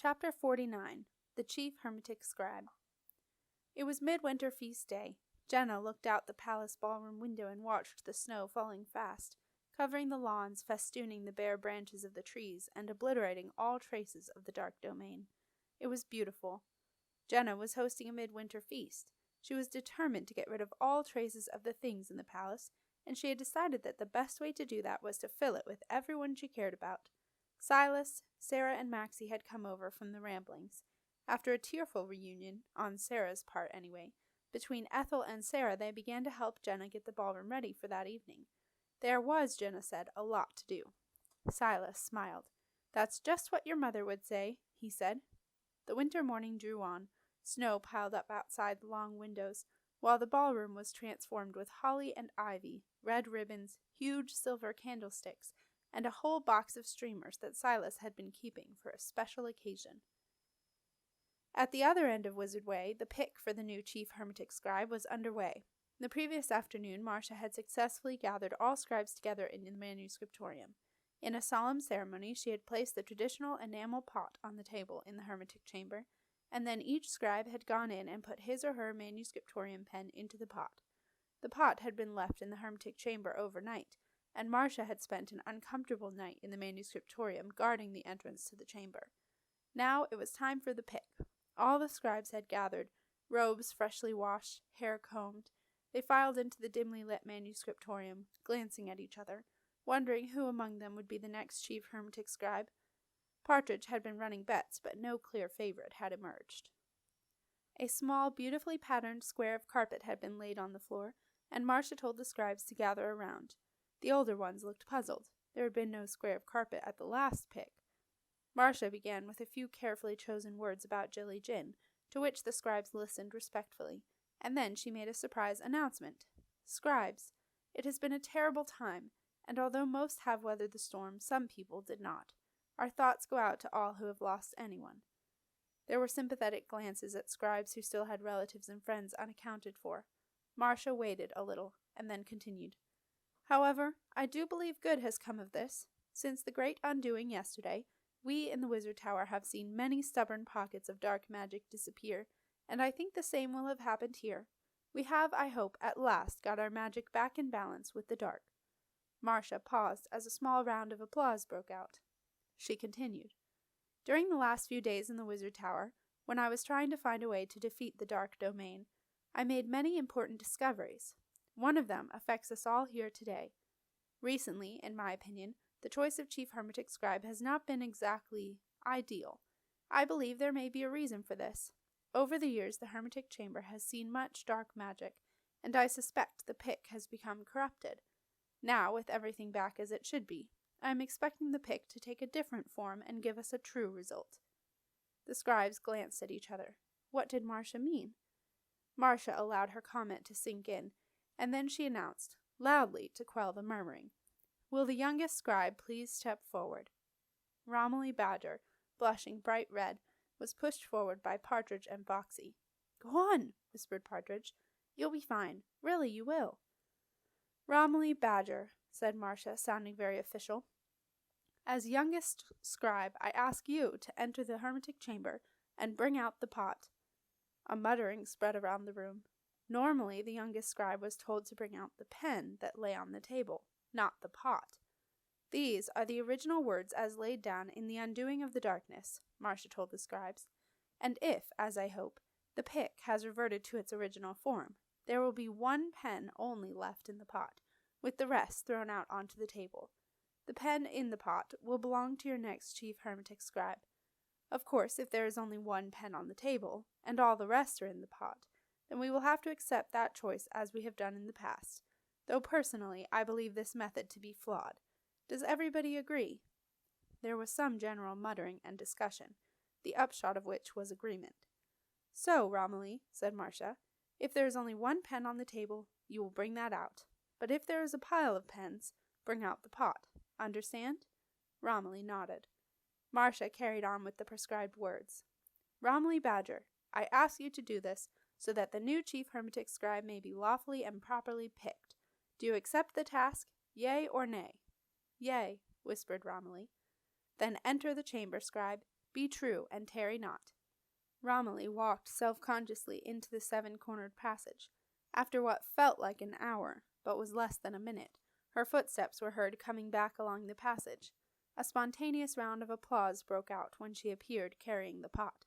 Chapter 49. The Chief Hermetic Scribe. It was midwinter feast day. Jenna looked out the palace ballroom window and watched the snow falling fast, covering the lawns, festooning the bare branches of the trees, and obliterating all traces of the dark domain. It was beautiful. Jenna was hosting a midwinter feast. She was determined to get rid of all traces of the things in the palace, and she had decided that the best way to do that was to fill it with everyone she cared about. Silas, Sarah, and Maxie had come over from the Ramblings. After a tearful reunion, on Sarah's part anyway, between Ethel and Sarah, they began to help Jenna get the ballroom ready for that evening. There was, Jenna said, a lot to do. Silas smiled. "That's just what your mother would say," he said. The winter morning drew on. Snow piled up outside the long windows, while the ballroom was transformed with holly and ivy, red ribbons, huge silver candlesticks, and a whole box of streamers that Silas had been keeping for a special occasion. At the other end of Wizard Way, the pick for the new chief hermetic scribe was underway. The previous afternoon, Marcia had successfully gathered all scribes together in the manuscriptorium. In a solemn ceremony, she had placed the traditional enamel pot on the table in the hermetic chamber, and then each scribe had gone in and put his or her manuscriptorium pen into the pot. The pot had been left in the hermetic chamber overnight, and Marcia had spent an uncomfortable night in the manuscriptorium guarding the entrance to the chamber. Now it was time for the pick. All the scribes had gathered, robes freshly washed, hair combed. They filed into the dimly lit manuscriptorium, glancing at each other, wondering who among them would be the next chief hermetic scribe. Partridge had been running bets, but no clear favorite had emerged. A small, beautifully patterned square of carpet had been laid on the floor, and Marcia told the scribes to gather around. The older ones looked puzzled. There had been no square of carpet at the last pick. Marcia began with a few carefully chosen words about Jilly Gin, to which the scribes listened respectfully, and then she made a surprise announcement. "Scribes, it has been a terrible time, and although most have weathered the storm, some people did not. Our thoughts go out to all who have lost anyone." There were sympathetic glances at scribes who still had relatives and friends unaccounted for. Marcia waited a little, and then continued. "However, I do believe good has come of this. Since the great undoing yesterday, we in the Wizard Tower have seen many stubborn pockets of dark magic disappear, and I think the same will have happened here. We have, I hope, at last got our magic back in balance with the dark." Marcia paused as a small round of applause broke out. She continued. "During the last few days in the Wizard Tower, when I was trying to find a way to defeat the dark domain, I made many important discoveries. One of them affects us all here today. Recently, in my opinion, the choice of chief hermetic scribe has not been exactly ideal. I believe there may be a reason for this. Over the years, the hermetic chamber has seen much dark magic, and I suspect the pick has become corrupted. Now, with everything back as it should be, I am expecting the pick to take a different form and give us a true result." The scribes glanced at each other. What did Marcia mean? Marcia allowed her comment to sink in, and then she announced, loudly to quell the murmuring, "Will the youngest scribe please step forward?" Romilly Badger, blushing bright red, was pushed forward by Partridge and Foxy. "Go on," whispered Partridge. "You'll be fine. Really, you will." "Romilly Badger," said Marcia, sounding very official. "As youngest scribe, I ask you to enter the hermetic chamber and bring out the pot." A muttering spread around the room. Normally, the youngest scribe was told to bring out the pen that lay on the table, not the pot. "These are the original words as laid down in the undoing of the darkness," Marcia told the scribes. "And if, as I hope, the pick has reverted to its original form, there will be one pen only left in the pot, with the rest thrown out onto the table. The pen in the pot will belong to your next chief hermetic scribe. Of course, if there is only one pen on the table, and all the rest are in the pot, then we will have to accept that choice as we have done in the past, though personally I believe this method to be flawed. Does everybody agree?" There was some general muttering and discussion, the upshot of which was agreement. "So, Romilly," said Marcia, "if there is only one pen on the table, you will bring that out. But if there is a pile of pens, bring out the pot. Understand?" Romilly nodded. Marcia carried on with the prescribed words. "Romilly Badger, I ask you to do this, so that the new chief hermetic scribe may be lawfully and properly picked. Do you accept the task, yea or nay?" "Yea," whispered Romilly. "Then enter the chamber, scribe. Be true, and tarry not." Romilly walked self-consciously into the seven-cornered passage. After what felt like an hour, but was less than a minute, her footsteps were heard coming back along the passage. A spontaneous round of applause broke out when she appeared carrying the pot.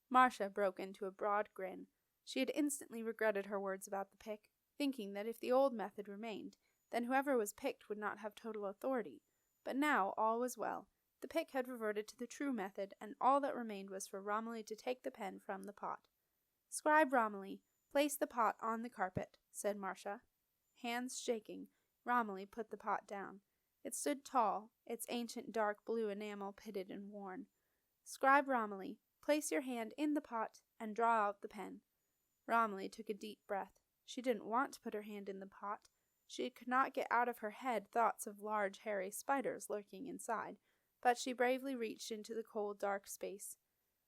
Marcia broke into a broad grin. She had instantly regretted her words about the pick, thinking that if the old method remained, then whoever was picked would not have total authority. But now all was well. The pick had reverted to the true method, and all that remained was for Romilly to take the pen from the pot. "Scribe Romilly, place the pot on the carpet," said Marcia. Hands shaking, Romilly put the pot down. It stood tall, its ancient dark blue enamel pitted and worn. "Scribe Romilly, place your hand in the pot and draw out the pen." Romilly took a deep breath. She didn't want to put her hand in the pot. She could not get out of her head thoughts of large hairy spiders lurking inside, but she bravely reached into the cold, dark space.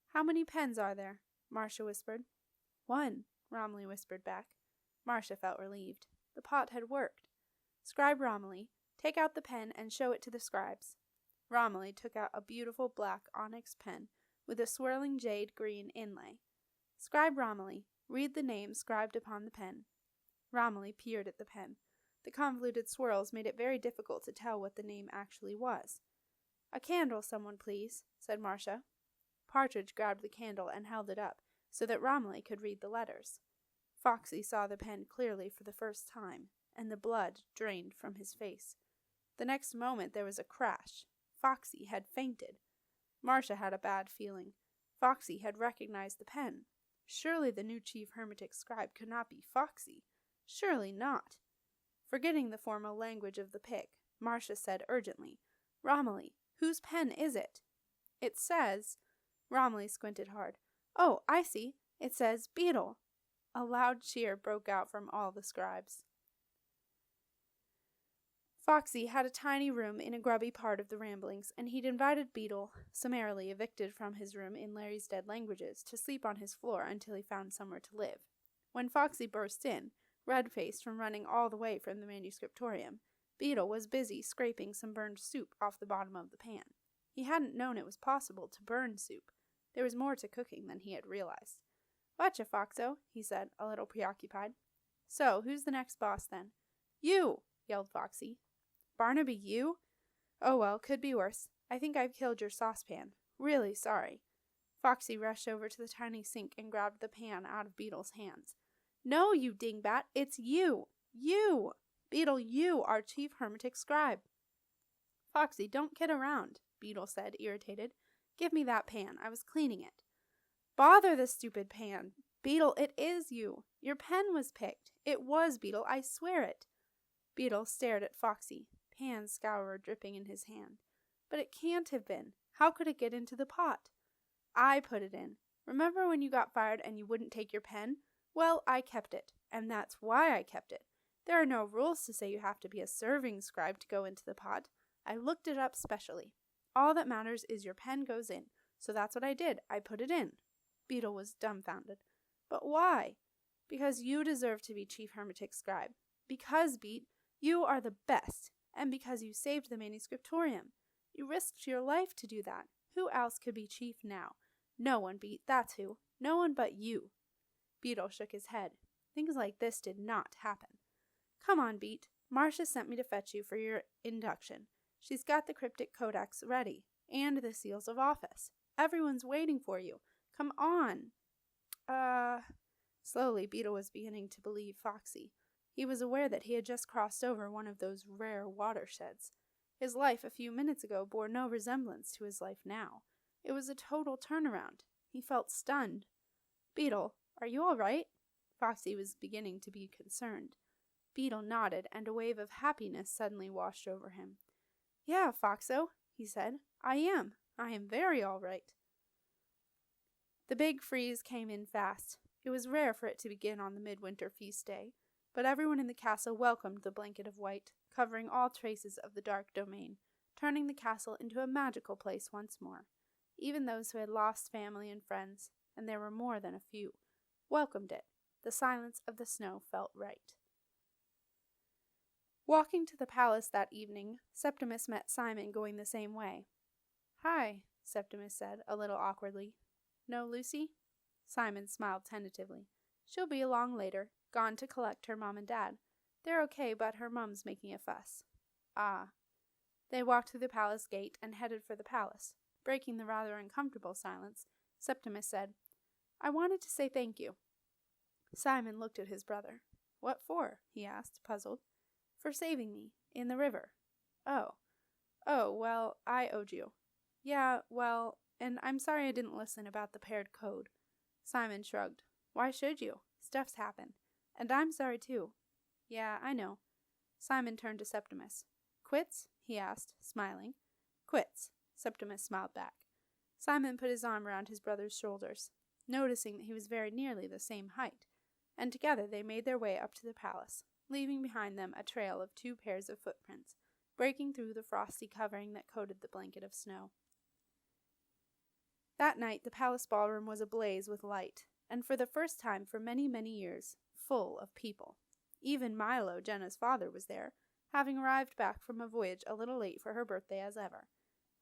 "How many pens are there?" Marcia whispered. "One," Romilly whispered back. Marcia felt relieved. The pot had worked. "Scribe Romilly, take out the pen and show it to the scribes." Romilly took out a beautiful black onyx pen with a swirling jade green inlay. "Scribe Romilly, read the name scribed upon the pen." Romilly peered at the pen. The convoluted swirls made it very difficult to tell what the name actually was. "A candle, someone, please," said Marcia. Partridge grabbed the candle and held it up, so that Romilly could read the letters. Foxy saw the pen clearly for the first time, and the blood drained from his face. The next moment there was a crash. Foxy had fainted. Marcia had a bad feeling. Foxy had recognized the pen. Surely the new chief hermetic scribe could not be Foxy. Surely not. Forgetting the formal language of the pick, Marcia said urgently, "Romilly, whose pen is it?" "It says—" Romilly squinted hard. "Oh, I see. It says Beetle." A loud cheer broke out from all the scribes. Foxy had a tiny room in a grubby part of the Ramblings, and he'd invited Beetle, summarily evicted from his room in Larry's Dead Languages, to sleep on his floor until he found somewhere to live. When Foxy burst in, red-faced from running all the way from the manuscriptorium, Beetle was busy scraping some burned soup off the bottom of the pan. He hadn't known it was possible to burn soup. There was more to cooking than he had realized. "Watcha, Foxo," he said, a little preoccupied. "So, who's the next boss, then?" "You!" yelled Foxy. "Barnaby, you? Oh well, could be worse. I think I've killed your saucepan. Really sorry." Foxy rushed over to the tiny sink and grabbed the pan out of Beetle's hands. "No, you dingbat, it's you! You! Beetle, you are chief hermetic scribe." "Foxy, don't kid around," Beetle said, irritated. "Give me that pan. I was cleaning it." "Bother the stupid pan! Beetle, it is you. Your pen was picked. It was, Beetle, I swear it." Beetle stared at Foxy, pan scour dripping in his hand. "But it can't have been. How could it get into the pot?" "I put it in. Remember when you got fired and you wouldn't take your pen? Well, I kept it, and that's why I kept it. There are no rules to say you have to be a serving scribe to go into the pot. I looked it up specially. All that matters is your pen goes in, so that's what I did. I put it in." Beetle was dumbfounded. "But why?" "Because you deserve to be chief hermetic scribe. Because, Beat, you are the best, and because you saved the manuscriptorium. You risked your life to do that. Who else could be chief now? No one, Beat, that's who. No one but you." Beetle shook his head. Things like this did not happen. "Come on, Beat. Marcia sent me to fetch you for your induction. She's got the cryptic codex ready, and the seals of office. Everyone's waiting for you. Come on." Slowly, Beetle was beginning to believe Foxy. He was aware that he had just crossed over one of those rare watersheds. His life a few minutes ago bore no resemblance to his life now. It was a total turnaround. He felt stunned. "Beetle, are you all right?" Foxy was beginning to be concerned. Beetle nodded, and a wave of happiness suddenly washed over him. "Yeah, Foxo," he said. I am very all right." The big freeze came in fast. It was rare for it to begin on the midwinter feast day, but everyone in the castle welcomed the blanket of white, covering all traces of the dark domain, turning the castle into a magical place once more. Even those who had lost family and friends, and there were more than a few, welcomed it. The silence of the snow felt right. Walking to the palace that evening, Septimus met Simon going the same way. "Hi," Septimus said, a little awkwardly. No, Lucy? Simon smiled tentatively. She'll be along later, gone to collect her mom and dad. They're okay, but her mom's making a fuss. Ah. They walked through the palace gate and headed for the palace. Breaking the rather uncomfortable silence, Septimus said, I wanted to say thank you. Simon looked at his brother. What for? He asked, puzzled. For saving me, in the river. Oh. Oh, well, I owed you. Yeah, well, and I'm sorry I didn't listen about the paired code. Simon shrugged. Why should you? Stuff's happened. And I'm sorry too. Yeah, I know. Simon turned to Septimus. Quits? He asked, smiling. Quits. Septimus smiled back. Simon put his arm around his brother's shoulders, noticing that he was very nearly the same height, and together they made their way up to the palace, leaving behind them a trail of 2 pairs of footprints, breaking through the frosty covering that coated the blanket of snow. That night the palace ballroom was ablaze with light, and for the first time for many, many years, full of people. Even Milo, Jenna's father, was there, having arrived back from a voyage a little late for her birthday as ever.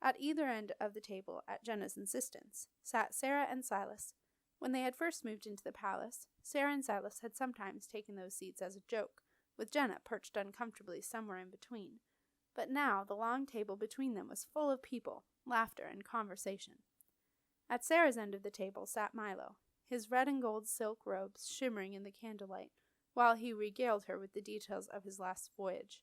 At either end of the table, at Jenna's insistence, sat Sarah and Silas. When they had first moved into the palace, Sarah and Silas had sometimes taken those seats as a joke, with Jenna perched uncomfortably somewhere in between. But now the long table between them was full of people, laughter, and conversation. At Sarah's end of the table sat Milo, his red and gold silk robes shimmering in the candlelight, while he regaled her with the details of his last voyage.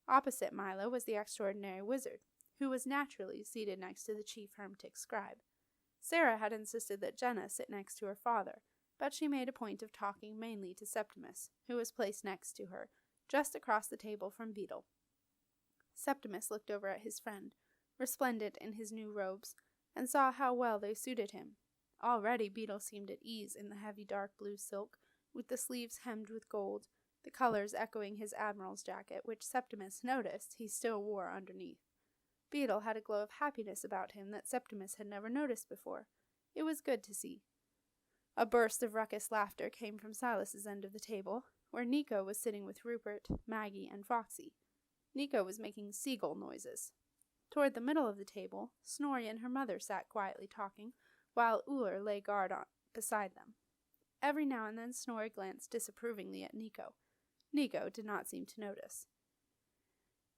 Opposite Milo was the extraordinary wizard, who was naturally seated next to the chief hermetic scribe. Sarah had insisted that Jenna sit next to her father, but she made a point of talking mainly to Septimus, who was placed next to her, just across the table from Beetle. Septimus looked over at his friend, resplendent in his new robes, and saw how well they suited him. Already Beetle seemed at ease in the heavy dark blue silk, with the sleeves hemmed with gold, the colors echoing his admiral's jacket, which Septimus noticed he still wore underneath. Beetle had a glow of happiness about him that Septimus had never noticed before. It was good to see. A burst of ruckus laughter came from Silas's end of the table, where Nico was sitting with Rupert, Maggie, and Foxy. Nico was making seagull noises. Toward the middle of the table, Snorri and her mother sat quietly talking, while Uller lay guard beside them. Every now and then Snorri glanced disapprovingly at Nico. Nico did not seem to notice.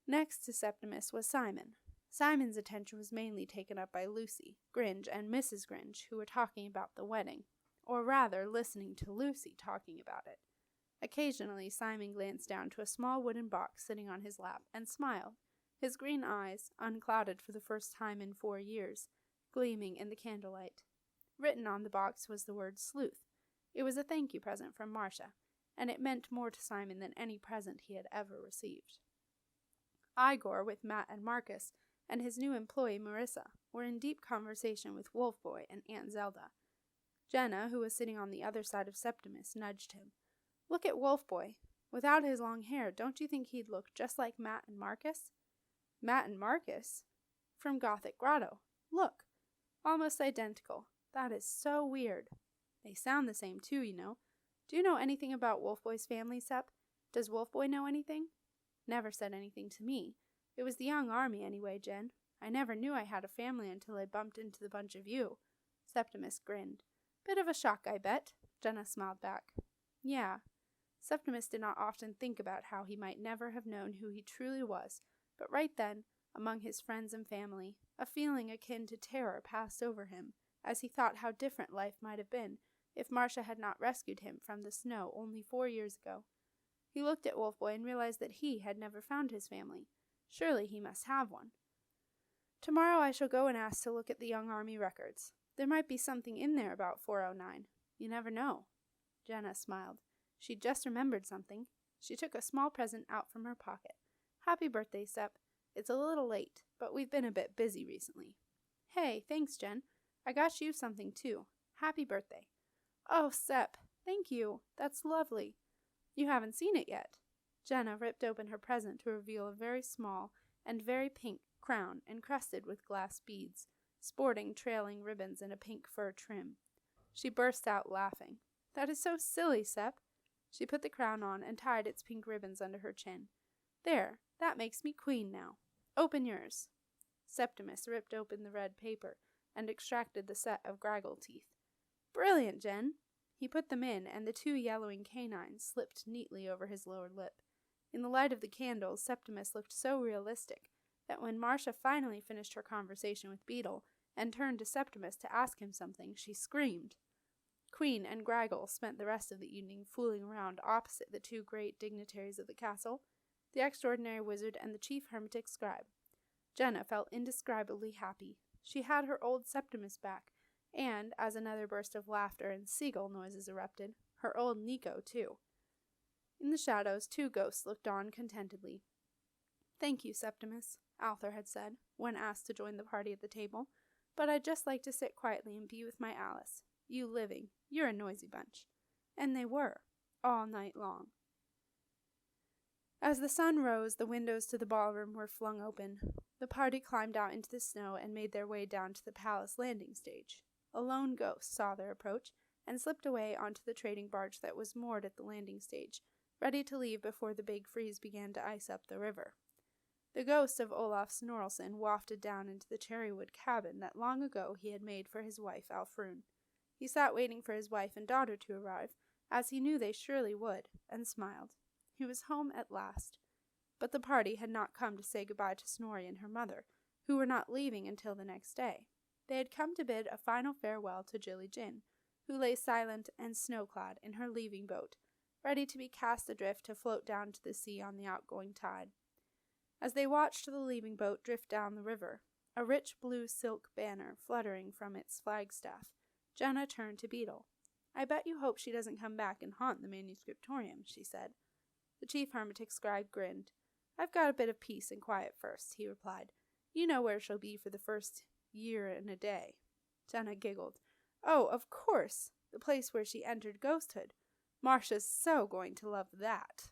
Next to Septimus was Simon. Simon's attention was mainly taken up by Lucy, Gringe, and Mrs. Gringe, who were talking about the wedding, or rather listening to Lucy talking about it. Occasionally Simon glanced down to a small wooden box sitting on his lap and smiled, his green eyes, unclouded for the first time in 4 years, gleaming in the candlelight. Written on the box was the word sleuth. It was a thank you present from Marcia, and it meant more to Simon than any present he had ever received. Igor, with Matt and Marcus, and his new employee Marissa, were in deep conversation with Wolf Boy and Aunt Zelda. Jenna, who was sitting on the other side of Septimus, nudged him. Look at Wolf Boy. Without his long hair, don't you think he'd look just like Matt and Marcus? Matt and Marcus? From Gothic Grotto. Look. Almost identical. That is so weird. They sound the same too, you know. Do you know anything about Wolf Boy's family, Sep? Does Wolf Boy know anything? Never said anything to me. It was the young army anyway, Jen. I never knew I had a family until I bumped into the bunch of you. Septimus grinned. Bit of a shock, I bet. Jenna smiled back. Yeah. Septimus did not often think about how he might never have known who he truly was, but right then, among his friends and family, a feeling akin to terror passed over him, as he thought how different life might have been if Marcia had not rescued him from the snow only 4 years ago. He looked at Wolf Boy and realized that he had never found his family. Surely he must have one. Tomorrow I shall go and ask to look at the Young Army records. There might be something in there about 409. You never know. Jenna smiled. She'd just remembered something. She took a small present out from her pocket. Happy birthday, Sep. It's a little late, but we've been a bit busy recently. Hey, thanks, Jen. I got you something, too. Happy birthday. Oh, Sep, thank you. That's lovely. You haven't seen it yet. Jenna ripped open her present to reveal a very small and very pink crown encrusted with glass beads, sporting trailing ribbons and a pink fur trim. She burst out laughing. That is so silly, Sep. She put the crown on and tied its pink ribbons under her chin. There, that makes me queen now. Open yours. Septimus ripped open the red paper, and extracted the set of graggle teeth. "Brilliant, Jen!" He put them in, and the 2 yellowing canines slipped neatly over his lower lip. In the light of the candles, Septimus looked so realistic that when Marcia finally finished her conversation with Beetle and turned to Septimus to ask him something, she screamed. Queen and Graggle spent the rest of the evening fooling around opposite the 2 great dignitaries of the castle, the extraordinary wizard and the chief hermetic scribe. Jenna felt indescribably happy. She had her old Septimus back, and, as another burst of laughter and seagull noises erupted, her old Nico, too. In the shadows, 2 ghosts looked on contentedly. "Thank you, Septimus," Althor had said, when asked to join the party at the table, "but I'd just like to sit quietly and be with my Alice. You living, you're a noisy bunch." And they were, all night long. As the sun rose, the windows to the ballroom were flung open. The party climbed out into the snow and made their way down to the palace landing stage. A lone ghost saw their approach and slipped away onto the trading barge that was moored at the landing stage, ready to leave before the big freeze began to ice up the river. The ghost of Olaf Snorrelson wafted down into the cherrywood cabin that long ago he had made for his wife Alfrun. He sat waiting for his wife and daughter to arrive, as he knew they surely would, and smiled. He was home at last. But the party had not come to say goodbye to Snorri and her mother, who were not leaving until the next day. They had come to bid a final farewell to Jilly Jin, who lay silent and snow-clad in her leaving boat, ready to be cast adrift to float down to the sea on the outgoing tide. As they watched the leaving boat drift down the river, a rich blue silk banner fluttering from its flagstaff, Jenna turned to Beetle. "I bet you hope she doesn't come back and haunt the manuscriptorium," she said. The chief hermetic scribe grinned. "I've got a bit of peace and quiet first," he replied. "You know where she'll be for the first year and a day." Jenna giggled. "Oh, of course! The place where she entered ghosthood. Marcia's so going to love that."